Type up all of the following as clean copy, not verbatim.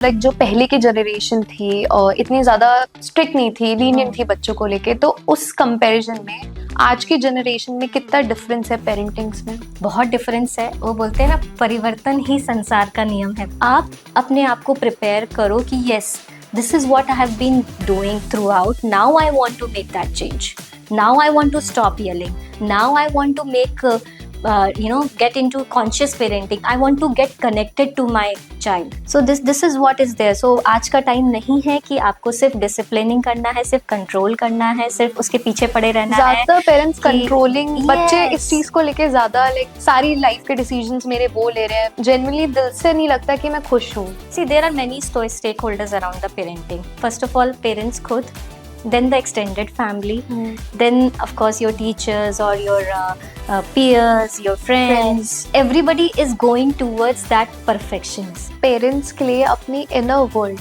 Like जो पहले की जनरेशन थी और इतनी ज्यादा स्ट्रिक्ट नहीं थी, लीनियंट थी बच्चों को लेके, तो उस कंपैरिजन में आज की जनरेशन में कितना डिफरेंस है पेरेंटिंग्स में? बहुत डिफरेंस है। वो बोलते हैं ना, परिवर्तन ही संसार का नियम है। आप अपने आप को प्रिपेयर करो कि yes, this is what I have been doing throughout, now I want to make that change, now I want to stop yelling, now I want to make get into conscious parenting, I want to get connected to my child. So this is what is there. So आज का time नहीं है कि आपको सिर्फ disciplining करना है, सिर्फ कंट्रोल करना है, सिर्फ उसके पीछे पड़े रहना है। ज्यादातर पेरेंट्स कंट्रोलिंग, बच्चे इस चीज को लेके ज्यादा लाइक सारी लाइफ के डिसीजंस मेरे वो ले रहे हैं, जेन्युइनली दिल से नहीं लगता कि मैं खुश हूँ। See, there are many stakeholders around the parenting. First of all, parents खुद, then the extended family, then of course your teachers or your peers, your friends. Everybody is going towards that perfection. Parents के लिए अपनी inner world,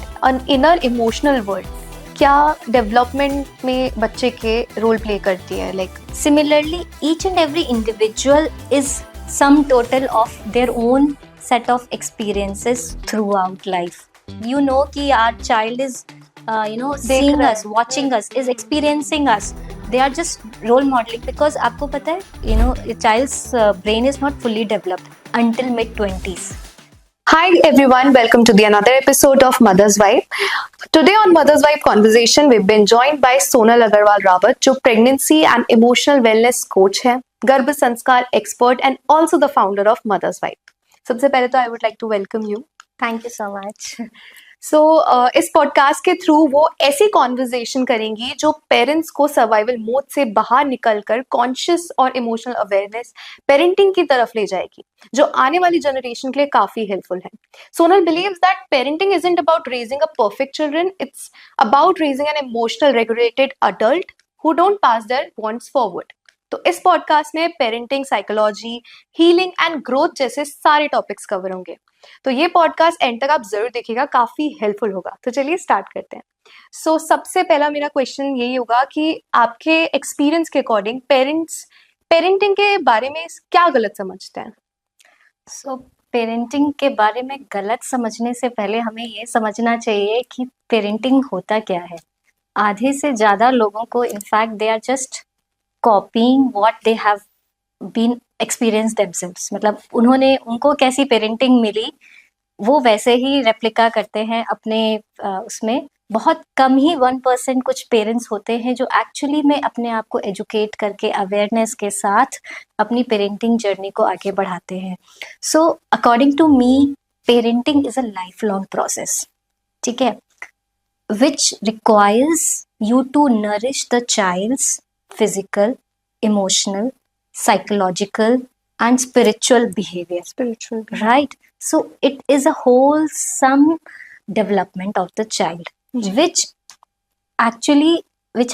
inner emotional world क्या development में बच्चे के role play करती है? Like Similarly, each and every individual is sum total of their own set of experiences throughout life. You know कि our child is seeing us, watching us, is experiencing us. They are just role modeling because आपको पता है, a child's brain is not fully developed until mid-20s. Hi everyone, welcome to the another episode of Mother's Vibe. Today on Mother's Vibe Conversation, we've been joined by Sonal Agarwal Rawat, जो pregnancy and emotional wellness coach है, गर्भ संस्कार expert and also the founder of Mother's Vibe. सबसे पहले तो I would like to welcome you. Thank you so much. सो इस podcast के through वो ऐसी कॉन्वर्जेशन करेंगी जो पेरेंट्स को सर्वाइवल मोड से बाहर निकलकर कॉन्शियस और इमोशनल अवेयरनेस पेरेंटिंग की तरफ ले जाएगी, जो आने वाली जनरेशन के लिए काफी हेल्पफुल है। Sonal believes that parenting isn't about raising a perfect children, it's about raising an emotional regulated adult who don't pass their wants forward. तो इस पॉडकास्ट में parenting, psychology, healing and growth जैसे सारे टॉपिक्स कवर होंगे। तो ये podcast and तक आप जरूर देखिएगा, काफी हेल्पफुल होगा। तो चलिए स्टार्ट करते हैं। सो सबसे पहला मेरा क्वेश्चन यही होगा कि आपके एक्सपीरियंस के अकॉर्डिंग पेरेंट्स पेरेंटिंग के बारे में क्या गलत समझते हैं? सो पेरेंटिंग के बारे में गलत समझने से पहले हमें ये समझना चाहिए कि पेरेंटिंग होता क्या है। आधे से ज्यादा लोगों को in fact they are just copying what they have been experience themselves. मतलब उनको कैसी पेरेंटिंग मिली वो वैसे ही रेप्लिका करते हैं अपने उसमें। बहुत कम ही 1% कुछ पेरेंट्स होते हैं जो एक्चुअली में अपने आप को एजुकेट करके अवेयरनेस के साथ अपनी पेरेंटिंग जर्नी को आगे बढ़ाते हैं। So according to me, parenting is a life long process, ठीक है, which requires you to nourish the child's physical, emotional, psychological and spiritual behavior. Right? So it is a wholesome development of the child, which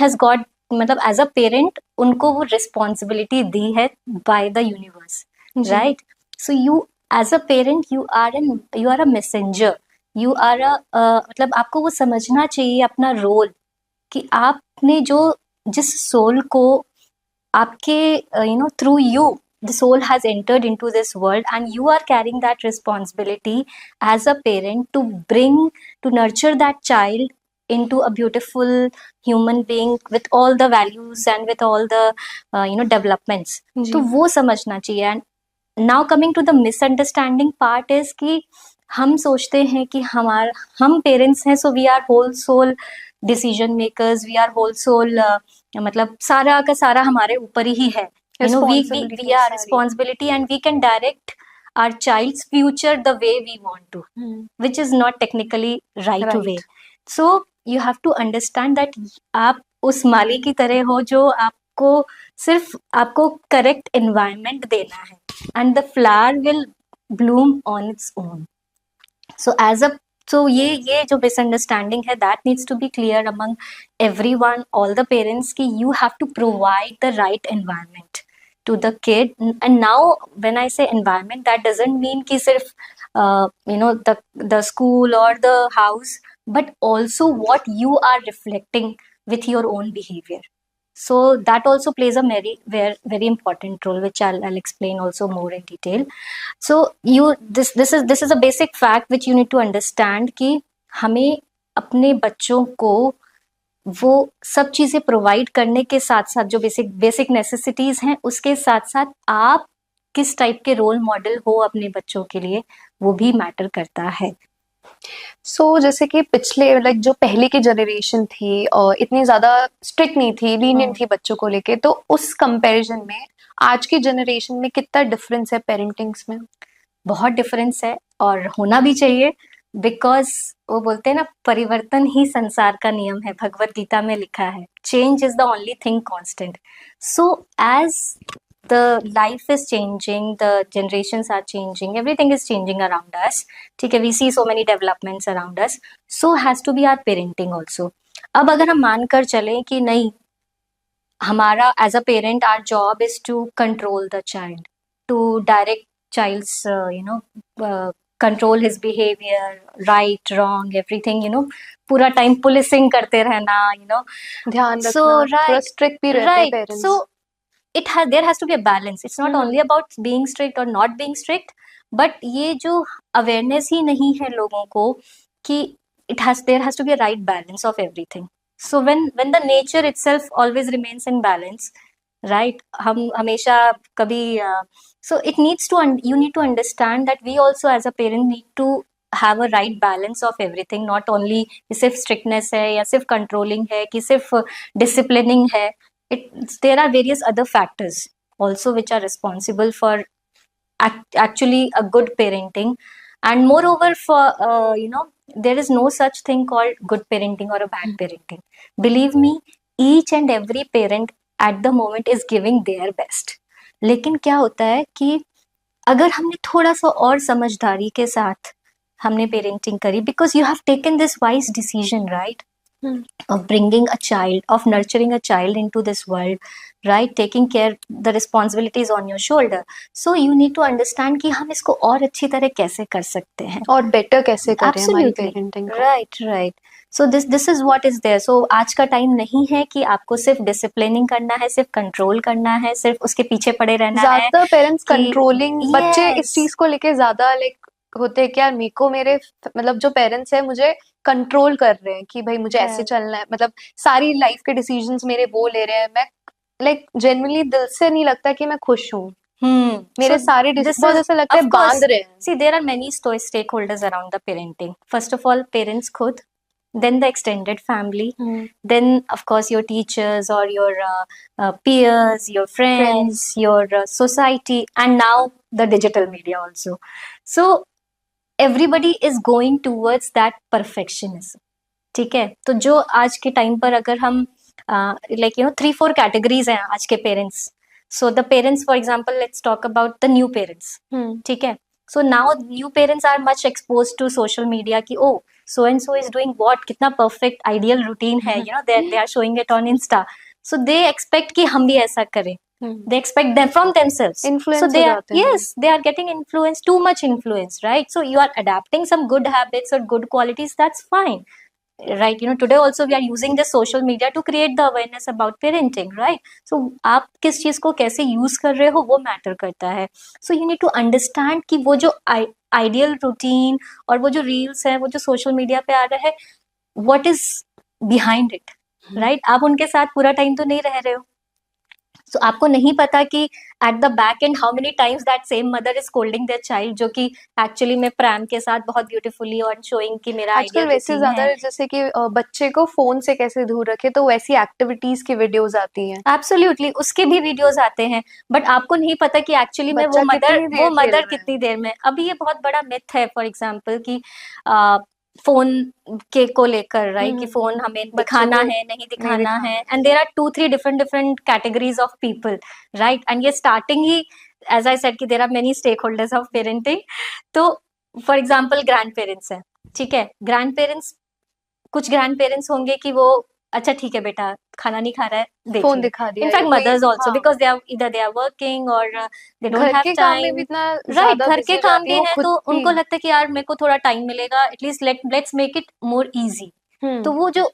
has got, मतलब as a parent उनको वो responsibility दी है by the universe, right? So you as a parent you are a messenger, you are मतलब आपको वो समझना चाहिए अपना रोल कि आपने जिस सोल को आपके through you the soul has entered into this world and you are carrying that responsibility as a parent to nurture that child into a beautiful human being with all the values and with all the developments. तो वो समझना चाहिए। And now coming to the misunderstanding part is कि हम सोचते हैं कि हम पेरेंट्स हैं, so we are whole soul decision makers, we are whole soul, मतलब सारा का सारा हमारे ऊपर ही है। We are responsibility and we can direct our child's future the way we want to, which is not technically right way. So you have to understand that आप उस माली की तरह हो जो आपको करेक्ट एनवायरनमेंट देना है and the flower will Bloom on its own. So ये जो misunderstanding है, that needs to be clear among everyone, all the parents, कि you have to provide the right environment to the kid. And now when I say environment, that doesn't mean कि सिर्फ the school or the house, but also what you are reflecting with your own behavior. So that also plays a very important role, which I'll explain also more in detail. So this is a basic fact which you need to understand कि हमें अपने बच्चों को वो सब चीजें provide करने के साथ साथ जो बेसिक बेसिक नेसेसिटीज हैं उसके साथ साथ आप किस टाइप के रोल मॉडल हो अपने बच्चों के लिए, वो भी मैटर करता है। जैसे कि पिछले लाइक जो पहले की जनरेशन थी और इतनी ज्यादा स्ट्रिक्ट नहीं थी, लीनियंट थी बच्चों को लेके, तो उस कंपैरिजन में आज की जनरेशन में कितना डिफरेंस है पेरेंटिंग्स में? बहुत डिफरेंस है और होना भी चाहिए, बिकॉज वो बोलते हैं ना, परिवर्तन ही संसार का नियम है, भगवत गीता में लिखा है, change is the only thing constant. So as the life is changing, the generations are changing, everything is changing around us, ठीक है, we see so many developments around us, so has to be our parenting also। अब अगर हम मानकर चलें कि नहीं, हमारा as a parent our job is to control the child, to direct child's control his behaviour, right wrong everything, पूरा time policing करते रहना, ध्यान so रखना, थोड़ा right, स्ट्रिक्ट भी रहते हैं right, parents. so there has to be a balance, it's not only about being strict or not being strict, but ये जो awareness ही नहीं है लोगों को कि there has to be a right balance of everything। so when the nature itself always remains in balance, right, हम हमेशा कभी so it needs to you need to understand that we also as a parent need to have a right balance of everything, not only कि सिर्फ strictness है या सिर्फ controlling है कि सिर्फ disciplining है, there are various other factors also which are responsible for actually a good parenting, and moreover for there is no such thing called good parenting or a bad parenting। believe me, each and every parent at the moment is giving their best, लेकिन क्या होता है कि अगर हमने थोड़ा सा और समझदारी के साथ हमने पेरेंटिंग करी, because you have taken this wise decision, right, of bringing a child, of nurturing a child into this world, right, taking care, the responsibility is on your shoulder, so you need to understand कि हम इसको और अच्छी तरह कैसे कर सकते हैं और बेटर कैसे करें हमारी Absolutely, पेरेंटिंग को। right, right, so this is what is there। so आज का टाइम नहीं है कि आपको सिर्फ डिसिप्लिनिंग करना है, सिर्फ कंट्रोल करना है, सिर्फ उसके पीछे पड़े रहना है। ज्यादातर पेरेंट्स कि- कंट्रोलिंग, बच्चे Yes, इस चीज को लेके ज्यादा लाइक होते हैं कि यार मेरे को मेरे मतलब जो पेरेंट्स है मुझे कंट्रोल कर रहे हैं कि भाई मुझे ऐसे Correct। चलना है, मतलब सारी लाइफ के डिसीजंस मेरे वो ले रहे हैं, मैं लाइक जेन्युइनली दिल से नहीं लगता कि मैं खुश हूँ, मेरे So सारे this बहुत is, ऐसा लगता है of course, बांध रहे हैं। see there are many stakeholders around the parenting। first of all parents खुद, then the extended family, then of course your teachers or your peers, your friends, your society, and now the digital media also। so everybody is going towards that perfectionism, ठीक है। तो जो आज के time पर अगर हम like 3-4 categories हैं आज के parents. so the parents, for example, let's talk about the new parents, ठीक है। so now new parents are much exposed to social media कि oh so and so is doing what, कितना perfect ideal routine है, they are showing it on Insta, so they expect कि हम भी ऐसा करें, they expect them from themselves, Influence so they हो are, जाते हैं। yes, they are getting influenced, too much influence, right, so you are adapting some good habits or good qualities, that's fine, right, today also we are using the social media to create the awareness about parenting, right, so आप किस चीज को कैसे use कर रहे हो वो matter करता है। so you need to understand कि वो जो आइडियल रूटीन और वो जो रील्स है, वो जो सोशल मीडिया पे आ रहा है, what is behind it, right, आप उनके साथ पूरा टाइम तो नहीं रह रहे हो, so आपको नहीं पता कि at the back and how many times that same mother is scolding their child, जो कि एक्चुअली में प्रैम के साथ बहुत ब्यूटीफुली और शोइंग कि मेरा आजकल आइडियल वैसे रूटीन ज्यादा है। जैसे कि बच्चे को फोन से कैसे दूर रखे, तो वैसी एक्टिविटीज की वीडियोस आती हैं। एब्सोल्युटली, उसके भी वीडियोस आते हैं, बट आपको नहीं पता कि एक्चुअली में बच्चा वो कितनी देर खेल रहा है। कितनी देर में। अभी ये बहुत बड़ा मिथ है फॉर एग्जांपल कि फोन के को लेकर, राइट, कि फोन हमें दिखाना है नहीं दिखाना है, and there are 2-3 different categories of people, right, and ये स्टार्टिंग ही एज आई सेड कि there are many stakeholders of parenting. तो फॉर एग्जाम्पल ग्रैंड पेरेंट्स है, ठीक है, ग्रैंड पेरेंट्स, कुछ ग्रैंड पेरेंट्स होंगे कि वो अच्छा ठीक है बेटा खाना नहीं खा रहा है, फोन दिखा दिया। In fact mothers also, because they are working और they don't have time, right, घर के काम भी है, तो उनको लगता है कि यार मेरे को थोड़ा टाइम मिलेगा, at least let's make it more easy. तो वो जो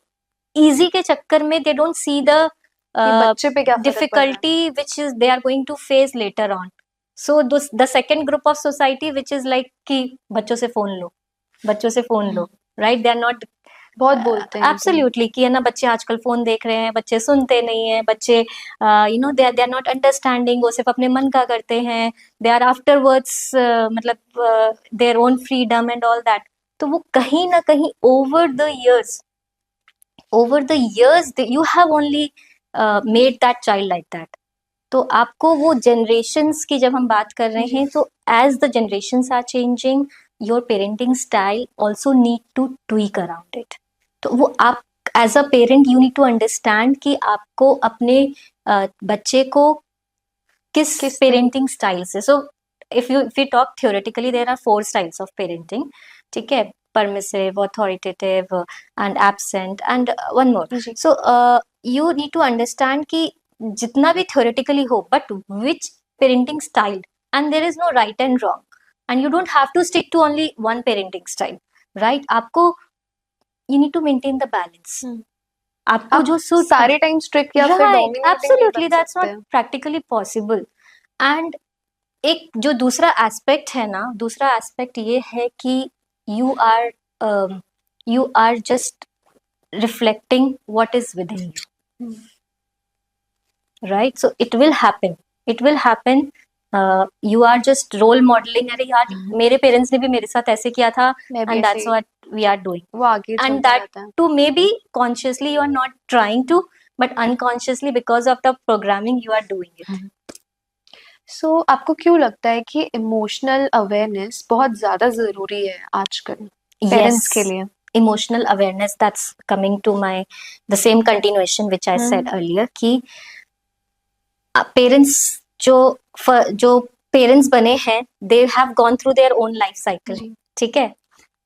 इजी के चक्कर में दे डोंट सी द बच्चे पे क्या difficulty which is they are going to face later on. So the second group of society which is like कि बच्चों से फोन लो, बच्चों से फोन लो, राइट, दे आर नॉट बहुत बोलते हैं एब्सोल्युटली कि है ना, बच्चे आजकल फोन देख रहे हैं, बच्चे सुनते नहीं है, बच्चे you know they are not understanding, वो सिर्फ अपने मन का करते हैं, दे आर आफ्टरवर्ड्स मतलब their own freedom and all that. तो वो कहीं ना कहीं over the years you have only made that child like that. तो आपको वो जनरेशन्स की जब हम बात कर रहे हैं, तो as the generations are changing, your parenting style also need to tweak around it. तो वो आप as a parent you need to understand कि आपको अपने बच्चे को किस पेरेंटिंग स्टाइल से. सो if you talk theoretically, there are 4 styles of parenting. ठीक है, permissive, authoritative, and absent, and one more. So you need to understand कि जितना भी theoretically हो, but which parenting style, and there is no right and wrong, and you don't have to stick to only one parenting style, right? आपको you need to maintain the balance. आपको जो suit सारे time strict या फिर right, dominating absolutely, नहीं बन that's सकते. not practically possible. And एक जो दूसरा एस्पेक्ट है ना, दूसरा एस्पेक्ट ये है कि you are just reflecting what is within you, right? So it will happen. You are just role modelling. अरे यार, मेरे पेरेंट्स ने भी मेरे साथ ऐसे किया था, and that's what we are doing. वो आगे एंड चलता दैट रहता है. To maybe consciously you are not trying to, but unconsciously because of the programming you are doing it. So आपको क्यों लगता है कि इमोशनल अवेयरनेस बहुत ज्यादा जरूरी है आजकल पेरेंट्स के लिए? Emotional awareness, that's coming to the same continuation which I said earlier, कि parents जो parents बने हैं, they have gone through their own life cycle. ठीक है,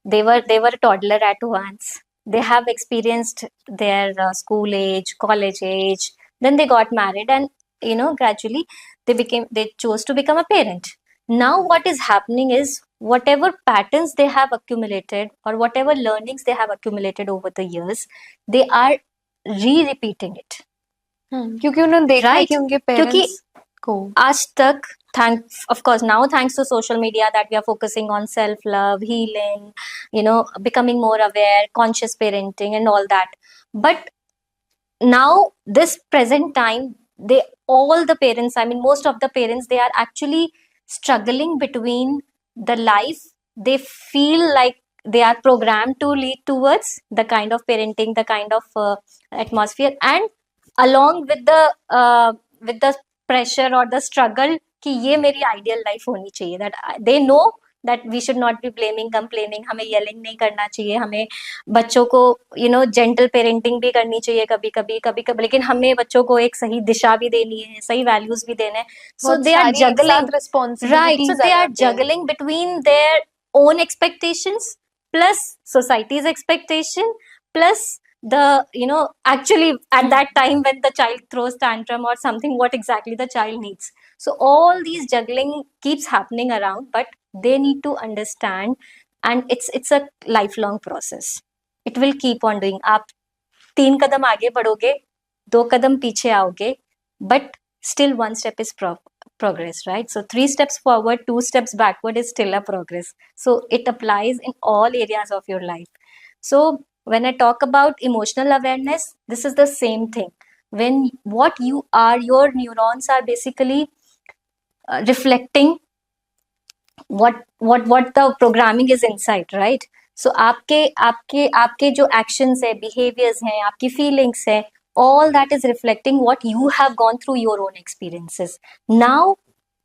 they were a toddler at once, they have experienced their school age, college age, then they got married, and you know, gradually they chose to become a parent. Now what is happening is, whatever patterns they have accumulated or whatever learnings they have accumulated over the years, they are re-repeating it. क्योंकि उन्होंने देखा है कि उनके parents को आज तक, of course now thanks to social media, that we are focusing on self love, healing, you know, becoming more aware, conscious parenting and all that. But now this present time, all the parents, I mean most of the parents, they are actually struggling between the life they feel like they are programmed to lead towards, the kind of parenting, the kind of atmosphere, and along with the pressure or the struggle कि ये मेरी ideal life होनी चाहिए. That they know that we should not be blaming, complaining, हमें yelling नहीं करना चाहिए, हमें बच्चों को you know gentle parenting भी करनी चाहिए कभी कभी, लेकिन हमें बच्चों को एक सही दिशा भी देनी है, सही values भी देने हैं. So they are juggling, right? So they are juggling between their own expectations plus society's expectation plus the, you know, actually at that time when the child throws tantrum or something, what exactly the child needs. So all these juggling keeps happening around, but they need to understand, and it's a lifelong process. It will keep on doing. आप 3 कदम आगे बढ़ोगे, 2 कदम पीछे आओगे, but still one step is progress, right? So 3 steps forward, 2 steps backward is still a progress. So it applies in all areas of your life. So when I talk about emotional awareness, this is the same thing. When what you are, your neurons are basically reflecting what the programming is inside, right? So आपके जो actions है, behaviors हैं, आपकी feelings है, all that is reflecting what you have gone through your own experiences. Now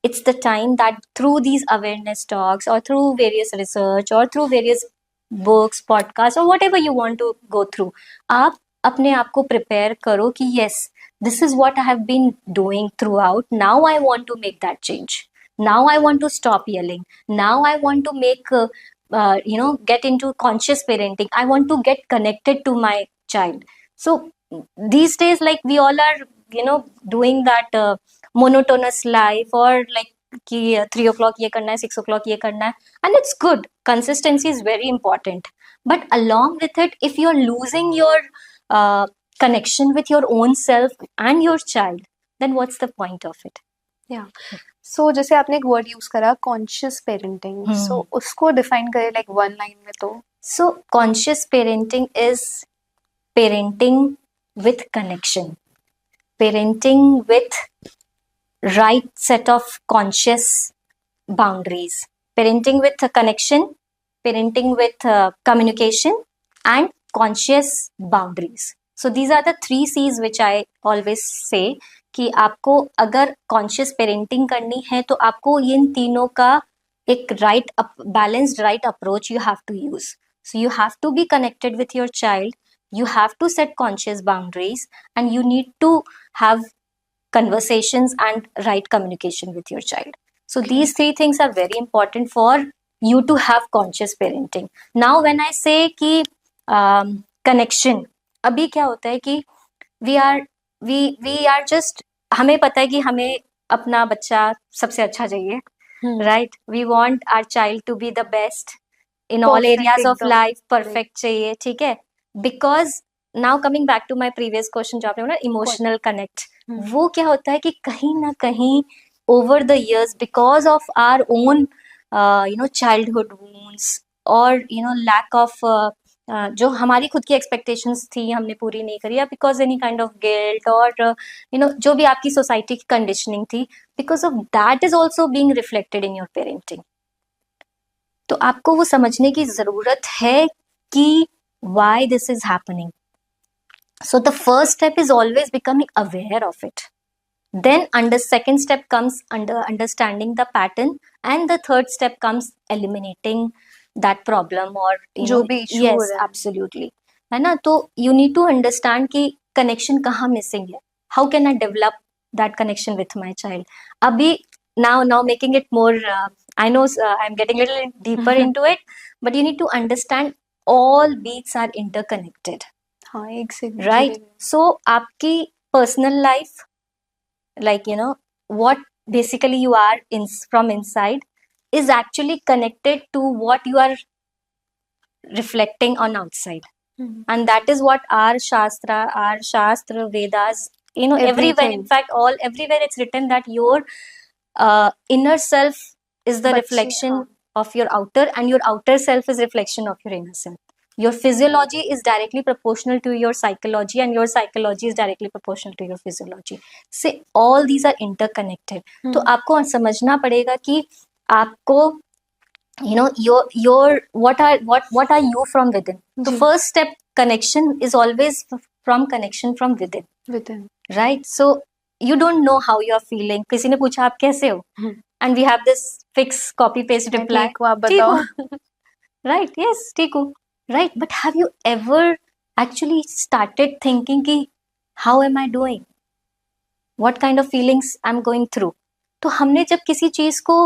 it's the time that through these awareness talks or through various research or through various books, podcasts or whatever you want to go through, आप अपने आप को prepare करो कि yes, this is what I have been doing throughout. Now I want to make that change. Now I want to stop yelling. Now I want to make, you know, get into conscious parenting. I want to get connected to my child. So these days, like we all are, you know, doing that monotonous life, or like कि 3 o'clock ये करना है, 6 o'clock ये करना है, and it's good. Consistency is very important. But along with it, if you're losing your connection with your own self and your child, then what's the point of it? Yeah. So जैसे आपने एक word use करा conscious parenting, सो उसको define करे like 1 line में तो So conscious parenting is parenting with connection, parenting with right set of conscious boundaries, parenting with a connection, parenting with communication, and conscious boundaries. So these are the 3 C's which I always say कि आपको अगर conscious parenting करनी है तो आपको इन तीनों का एक right balanced right approach you have to use. So you have to be connected with your child, you have to set conscious boundaries, and you need to have conversations and right communication with your child. So these 3 things are very important for you to have conscious parenting. Now when I say कि connection, अभी क्या होता है कि we are just, हमें पता है कि हमें अपना बच्चा सबसे अच्छा चाहिए, right? We want our child to be the best in all Perfect areas of एकदम. life, perfect चाहिए, ठीक है? Because now coming back to my previous question जो आपने बोला emotional connect, वो क्या होता है कि कहीं ना कहीं over the years because of our own childhood wounds or lack of जो हमारी खुद की expectations थी हमने पूरी नहीं करी, या because any kind of guilt or जो भी आपकी society की conditioning थी, because of that is also being reflected in your parenting. तो आपको वो समझने की जरूरत है कि why this is happening. So the first step is always becoming aware of it. Then second step comes understanding the pattern, and the third step comes eliminating that problem or जो भी issue हो yes रहा है. absolutely, है ना? तो you need to understand कि connection कहाँ missing है, how can I develop that connection with my child. अभी now making it more I know I'm getting a little deeper into it, but you need to understand all beats are interconnected. हाँ, एक से Right? So आपकी personal life, like what basically you are from inside, is actually connected to what you are reflecting on outside. And that is what our shastra Vedas, everywhere, in fact everywhere it's written that your inner self is the reflection of your outer, and your outer self is reflection of your inner self. Your physiology is directly proportional to your psychology, and your psychology is directly proportional to your physiology. So all these are interconnected. तो आपको समझना पड़ेगा कि आपको your what are you from within. The first step, connection, is always from connection from within. Right? So you don't know how you are feeling. किसी ने पूछा आप कैसे हो, and we have this fixed copy paste reply, ठीक हो, आप बताओ. right? Yes, ठीक हूँ. Right? But have you ever actually started thinking कि how am I doing, what kind of feelings I'm going through? तो हमने जब किसी चीज को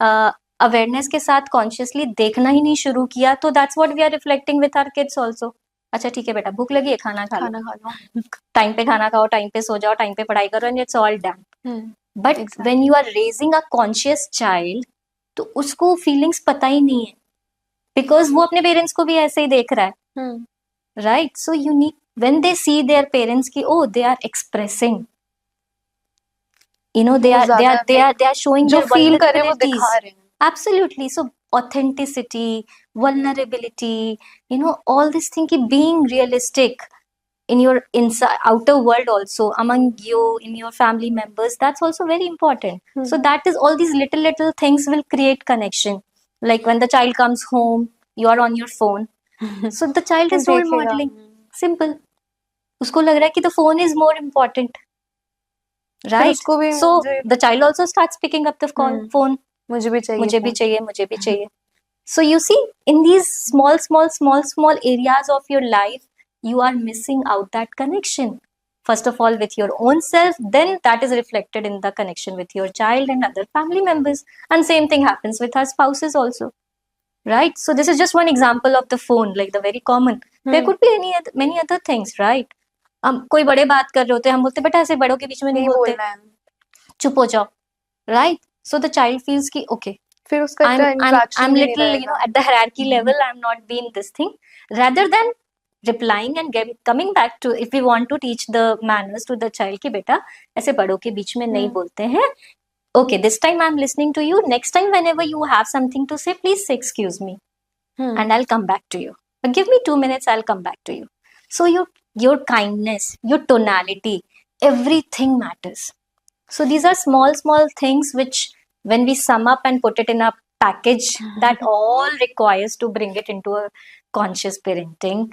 अवेयरनेस के साथ कॉन्शियसली देखना ही नहीं शुरू किया, तो that's what we are reflecting with our kids also. अच्छा ठीक है बेटा, भूख लगी है, खाना खा लो, टाइम पे खाना खाओ, टाइम पे सो जाओ, टाइम पे पढ़ाई करो, and it's all done. But when you are raising a conscious child, तो उसको फीलिंग्स पता ही नहीं है, बिकॉज वो अपने पेरेंट्स को भी ऐसे ही देख रहा है. Right? So you need, when they see their parents की oh they are expressing, they are showing their vulnerabilities. Absolutely. So authenticity, vulnerability, all this thing, being realistic in your outer world also, among you, in your family members, that's also very important. So that is, all these little things will create connection. Like when the child comes home, you are on your phone. So the child is role modeling. Simple. उसको लग रहा है कि the phone is more important. Right? So the child also starts picking up the phone. मुझे भी चाहिए. So you see, in these small areas of your life, you are missing out that connection. First of all with your own self, then that is reflected in the connection with your child and other family members. And same thing happens with our spouses also. Right? So this is just one example of the phone, like the very common. There could be many other things, right? हम कोई बड़े बात कर रहे होते हैं, हम बोलते बेटा ऐसे बड़ों के बीच में नहीं बोलते, चुप हो जाओ. Right? So the child feels कि ओके, फिर उसका I'm little at the hierarchy level, I'm not being this thing, rather than replying and coming back to, if we want to teach the manners to the child कि बेटा ऐसे बड़ों के बीच में नहीं बोलते हैं. Okay, this time I'm listening to you, next time whenever you have something to say, please say excuse me. and I'll come back to you. But give me 2 minutes, I'll come back to you. So your kindness, your tonality, everything matters. So these are small things which, when we sum up and put it in a package, that all requires to bring it into a conscious parenting.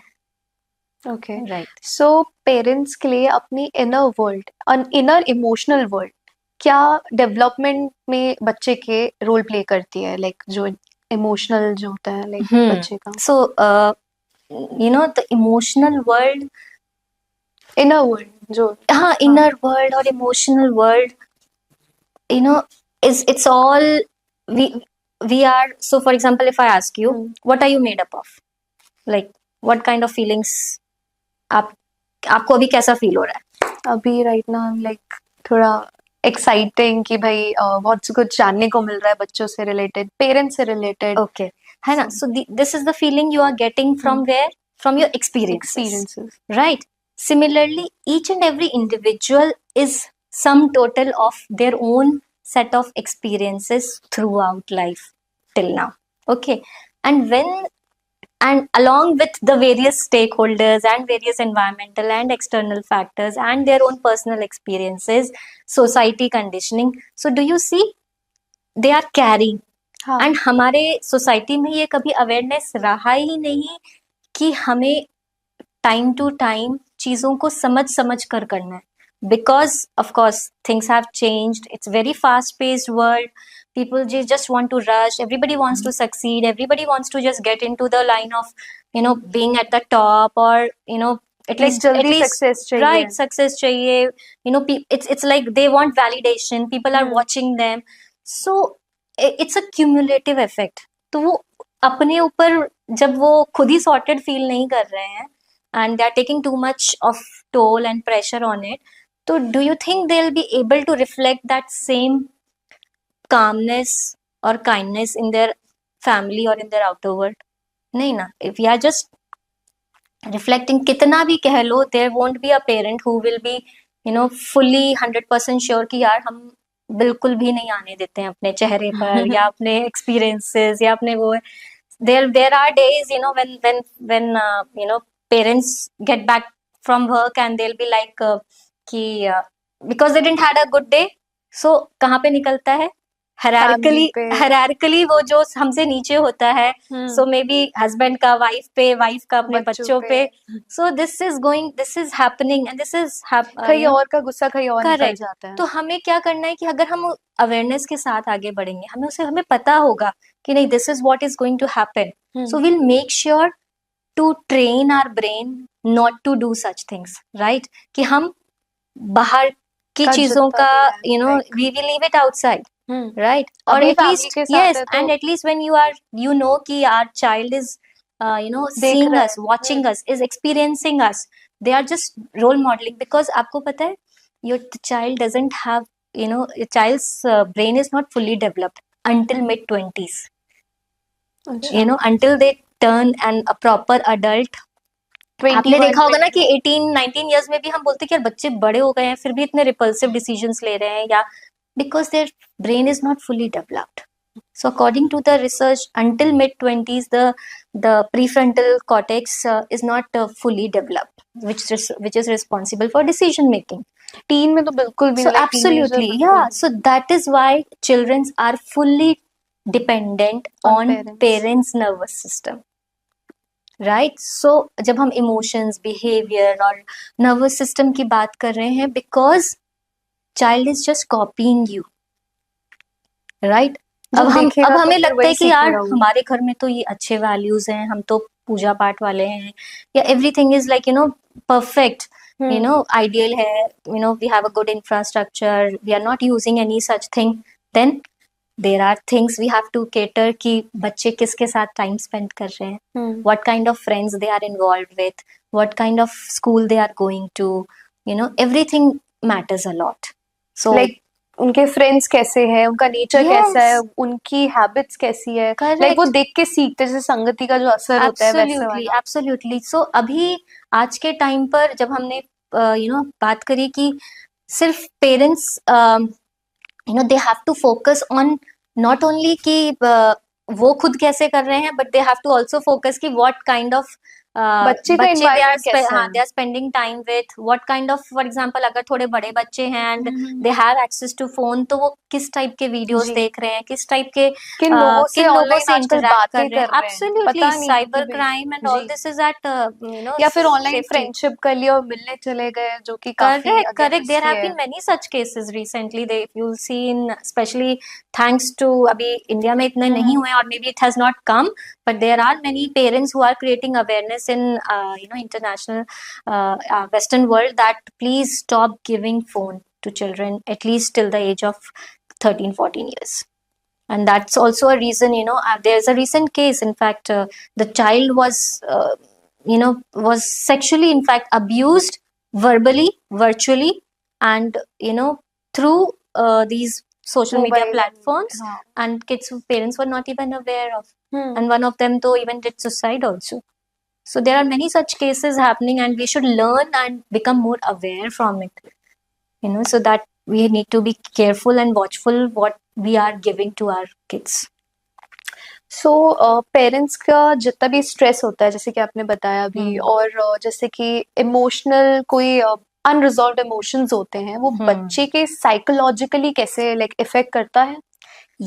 Okay. Right. So parents के लिए अपनी inner world और inner emotional world क्या development में बच्चे के role play करती है, लाइक जो इमोशनल जो होता है लाइक बच्चे का So you know, the emotional world, inner world जो हाँ, inner world or emotional world, you know, it's all we are. So for example, if I ask you, what are you made up of? Like what kind of feelings आपको अभी कैसा feel हो रहा है? अभी right now like थोड़ा exciting कि भाई बहुत कुछ जानने को मिल रहा है बच्चों से रिलेटेड, पेरेंट्स से रिलेटेड. Okay, है ना? So this is the feeling you are getting from where? From your experiences. Right. Similarly, each and every individual is sum total of their own set of experiences throughout life till now. Okay. And along with the various stakeholders and various environmental and external factors and their own personal experiences, society conditioning. So do you see, they are carrying. हाँ. And हमारे society में ये कभी awareness रहा ही नहीं कि हमें time to time चीजों को समझ कर करना है. Because of course things have changed, it's very fast paced world, people just want to rush, everybody wants to succeed, everybody wants to just get into the line of, you know, being at the top, or you know, at least success चाहिए. Right, success chahiye, you know, it's like they want validation, people are watching them. So it's a cumulative effect. तो वो अपने ऊपर जब वो खुद ही sorted feel नहीं कर रहे हैं and they are taking too much of toll and pressure on it, so do you think they'll be able to reflect that same calmness or kindness in their family or in their outer world? नहीं ना. If we are just reflecting, कितना भी कह लो, there won't be a parent who will be, you know, fully 100% sure कि यार हम बिल्कुल भी नहीं आने देते हैं अपने चेहरे पर या अपने experiences या अपने वो. There are days, you know, when you know, parents get back from work and they'll be like कि because they didn't had a good day, so कहाँ पे निकलता है? hierarchically वो जो हमसे नीचे होता है, so maybe husband का wife पे, wife का अपने बच्चों पे. So this is happening and this is कहीं और का गुस्सा कहीं और निकल जाता है. तो हमें क्या करना है कि अगर हम अवेयरनेस के साथ आगे बढ़ेंगे, हमें पता होगा कि नहीं, this is what is going to happen. So we'll make sure to train our brain not to do such things, right? कि हम बाहर की चीजों का, you know, we will leave it outside. Right? Or at least, yes, and at least when you are, you know कि our child is you know, seeing us, watching us, is experiencing us, they are just role modeling. Because आपको पता है, your child doesn't have, you know, your child's brain is not fully developed until mid-20s. You know, until they turn and a proper adult. आपने देखा होगा ना कि 18-19 years में भी हम बोलते हैं कि यार बच्चे बड़े हो गए हैं फिर भी इतने रिपल्सिव डिसीजंस ले रहे हैं, या because their brain is not fully developed. So according to the research, until mid-20s the prefrontal cortex is not fully developed, which is responsible for decision making. teen में तो बिल्कुल भी. So absolutely, yeah. So that is why children are fully dependent on parents' nervous system. Right? So जब हम emotions, behavior और nervous system की बात कर रहे हैं, because child is just copying you, right? अब हमें लगता है कि यार हमारे घर में तो ये अच्छे values हैं, हम तो पूजा पाठ वाले हैं, या everything is like, you know, perfect, you know, ideal है, you know, we have a good infrastructure, we are not using any such thing. Then there are things we have to cater कि बच्चे किसके साथ time spend कर रहे हैं, what kind of friends they are involved with, what kind of school they are going to, you know, everything matters a lot. So like उनके friends कैसे हैं, उनका नेचर कैसा है, उनकी हैबिट्स कैसी है, लाइक वो देख के सीखते, जैसे संगति का जो असर होता है वैसे वाला. एब्सोल्युटली. सो अभी आज के टाइम पर जब हमने यू नो बात करी कि सिर्फ parents you know they have to focus on not only कि वो खुद कैसे कर रहे हैं, but they have to also focus कि व्हाट काइंड ऑफ बच्चे का बच्चे दे आर environment कैसा हाँ है? They are spending time with what kind of, for example अगर थोड़े बड़े बच्चे हैं and hmm, they have access to phone, तो वो किस टाइप के वीडियोस जी। देख रहे हैं, किस टाइप के किन लोगों से ऑनलाइन इंटरेक्ट कर आजकल रहे हैं. बातें कर रहे हैं, एब्सोल्युटली पता नहीं कि साइबर भाई। क्राइम एंड ऑल जी। दिस इज एट या फिर ऑनलाइन सेफ्टी. फ्रेंडशिप कर लिया और मिलने चले गए, जो कि काफी Correct, again correct. There risky have है। been many such cases recently. They, if you'll see in, especially thanks to अभी इंडिया में इतने नहीं हुए, और maybe it has not come, but there are many parents who are creating awareness in international Western world that please stop giving phone to children at least till the age of 13, 14 years. And that's also a reason, there's a recent case, in fact, the child was sexually, in fact, abused verbally, virtually, and through these social media mobile. platforms, हाँ। and kids parents were not even aware of, hmm. and one of them though even did suicide also. So there are many such cases happening, and we should learn and become more aware from it, so that we need to be careful and watchful what we are giving to our kids. So parents का जितना भी stress होता है, जैसे कि आपने बताया अभी, और जैसे कि इमोशनल कोई अनरिजॉल्व्ड इमोशंस होते हैं, वो बच्चे के साइकोलॉजिकली कैसे लाइक इफेक्ट करता है?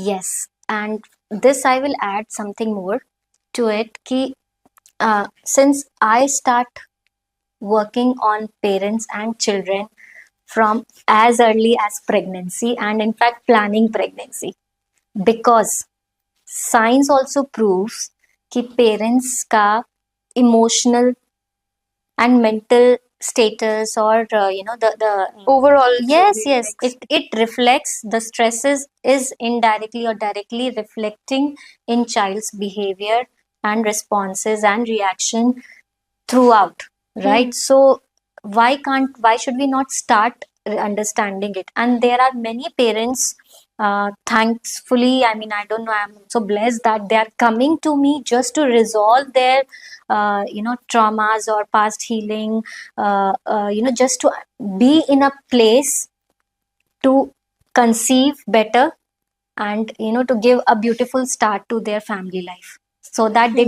Yes, and this I will add something more to it कि since I start working on parents and children from as early as pregnancy, and in fact planning pregnancy, because science also proves कि parents का emotional and mental status, or the overall yes, it reflects, the stresses is indirectly or directly reflecting in child's behavior and responses and reaction throughout, right? So why should we not start understanding it? And there are many parents, thankfully, I mean, I don't know, I'm so blessed that they are coming to me just to resolve their traumas or past healing, just to be in a place to conceive better, and to give a beautiful start to their family life, so that they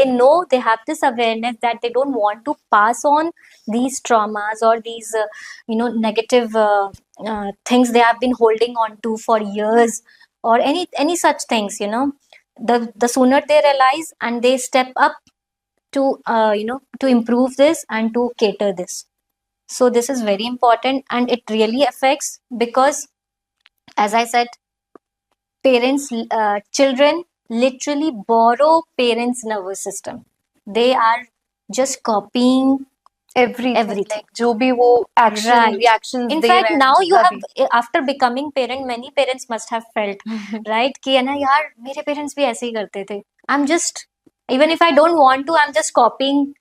know they have this awareness that they don't want to pass on these traumas or these negative things they have been holding on to for years, or any such things. The sooner they realize and they step up to to improve this and to cater this. So this is very important, and it really affects, because as I said, children literally borrow parents' nervous system. They are just copying everything. like जो भी वो action Right. Reactions In they fact, रहे हैं now you जितना have, after becoming parent, many parents must have felt, right, कि है ना यार, मेरे parents भी ऐसे ही करते थे. I'm just, even if I don't want to, I'm just copying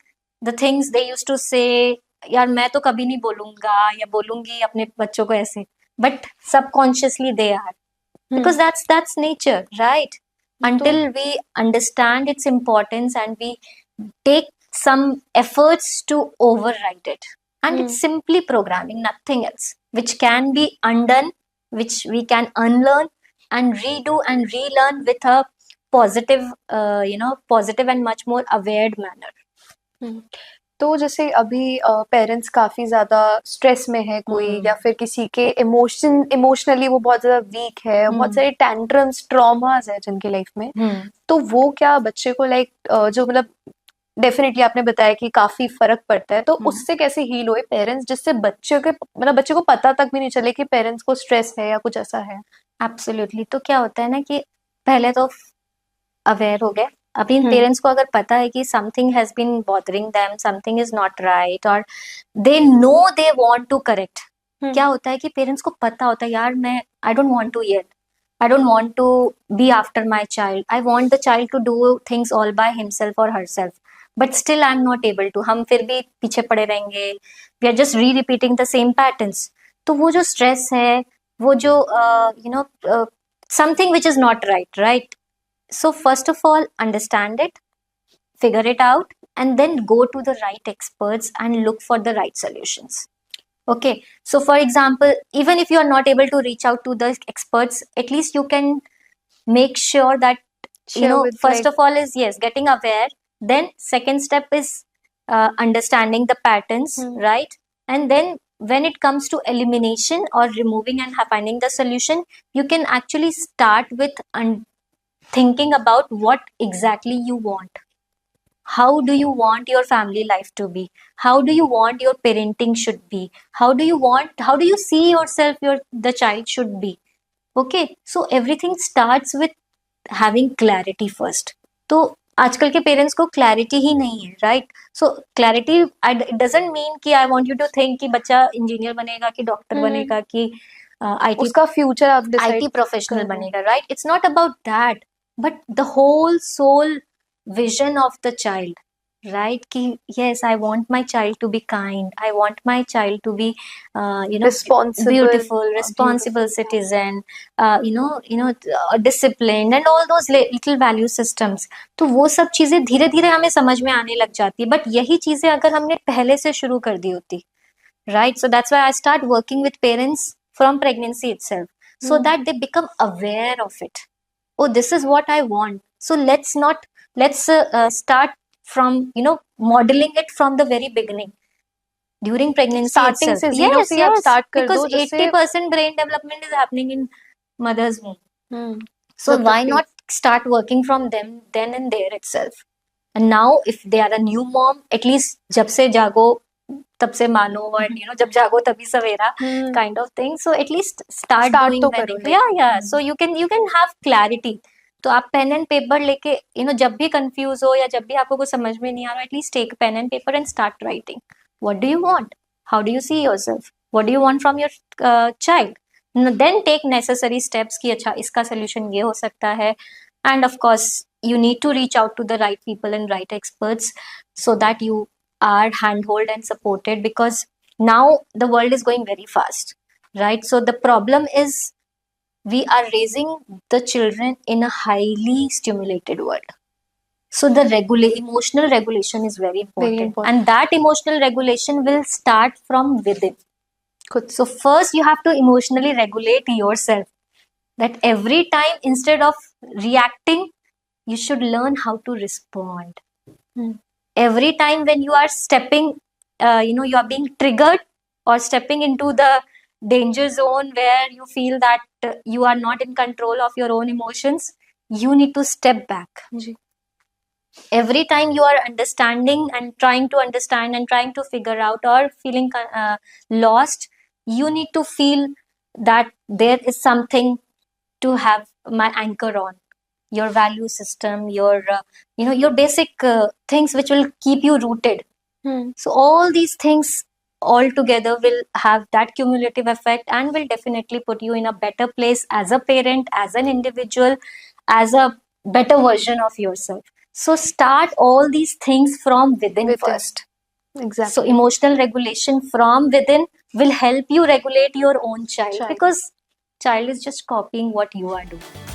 the things they used to say. यार मैं तो कभी नहीं बोलूंगा या बोलूंगी अपने बच्चों को ऐसे. But subconsciously they are. Because that's nature, right? Until we understand its importance and we take some efforts to override it, and it's simply programming, nothing else, which can be undone, which we can unlearn and redo and relearn with a positive positive and much more aware manner. तो जैसे अभी parents काफी ज्यादा stress में है कोई, या फिर किसी के इमोशनली वो बहुत ज्यादा वीक है, बहुत सारे टेंट्रम्स, ट्रॉमास है जिनकी लाइफ में, तो वो क्या बच्चे को लाइक जो मतलब डेफिनेटली आपने बताया कि काफी फर्क पड़ता है, तो उससे कैसे हील हुए पेरेंट्स, जिससे बच्चे को पता तक भी नहीं चले कि पेरेंट्स को स्ट्रेस है या कुछ ऐसा है? एब्सोल्युटली. तो क्या होता है ना कि पहले तो अवेयर हो गए. अभी पेरेंट्स को अगर पता है कि something has been bothering them, something is not right, और they know they want to correct. क्या होता है कि पेरेंट्स को पता होता है, यार मैं I don't want to yet, I don't want to be after my child, I want the child to do things all by himself और herself, but still I am not able to. हम फिर भी पीछे पड़े रहेंगे. We are just re repeating the same patterns. तो वो जो स्ट्रेस है, वो जो something which is not right. So first of all, understand it, figure it out, and then go to the right experts and look for the right solutions. Okay. So for example, even if you are not able to reach out to the experts, at least you can make sure that Share with, first like, of all is, yes, getting aware. Then second step is understanding the patterns, right? And then when it comes to elimination or removing and finding the solution, you can actually start with thinking about what exactly you want. How do you want your family life to be? How do you want your parenting should be? How do you see yourself, the child should be? Okay, so everything starts with having clarity first. तो आजकल के parents को clarity ही नहीं है, right? So clarity it doesn't mean कि I want you to think कि बच्चा इंजीनियर बनेगा, कि डॉक्टर बनेगा, कि आईटी, उसका फ्यूचर आप डिसाइड आईटी प्रोफेशनल बनेगा, right? It's not about that, but the whole soul vision of the child, right? Ki yes, I want my child to be kind, I want my child to be responsible, beautiful, responsible citizen, disciplined, and all those little value systems. तो वो सब चीजें धीरे धीरे हमें समझ में आने लग जाती है, बट यही चीजें अगर हमने पहले से शुरू कर दी होती, right? So that's why I start working with parents from pregnancy itself, so that they become aware of it. Oh, this is what I want. So let's start from modeling it from the very beginning, during pregnancy Starting itself. से zero Yes, से आप yes, start कर because दो, जिससे 80% brain development is happening in mother's womb. So जब why तक not start working from them then and there itself? And now if they are a new mom, at least जब से जागो तब से मानो, and जब जागो तभी सवेरा, kind of thing. So at least start doing तो when करो, yeah. So you can have clarity. तो आप पेन एंड पेपर लेके जब भी कंफ्यूज हो या जब भी आपको कुछ समझ में नहीं आ रहा, at least take pen and paper and start writing. What do you want? How do you see yourself? What do you want from your child? Then take necessary steps कि अच्छा इसका सोल्यूशन ये हो सकता है. And of course you need to reach out to the right people and right experts so that you are handhold and supported, because now the world is going very fast, right? So the problem is we are raising the children in a highly stimulated world. So the emotional regulation is very important. And that emotional regulation will start from within. So first you have to emotionally regulate yourself, that every time instead of reacting, you should learn how to respond. Every time when you are stepping, you are being triggered or stepping into the danger zone where you feel that you are not in control of your own emotions, you need to step back. Every time you are understanding and trying to understand and trying to figure out or feeling lost, you need to feel that there is something to have my anchor on, your value system, your basic things which will keep you rooted. So all these things all together will have that cumulative effect and will definitely put you in a better place as a parent, as an individual, as a better version of yourself. So start all these things from within first. Exactly. So emotional regulation from within will help you regulate your own child, because child is just copying what you are doing.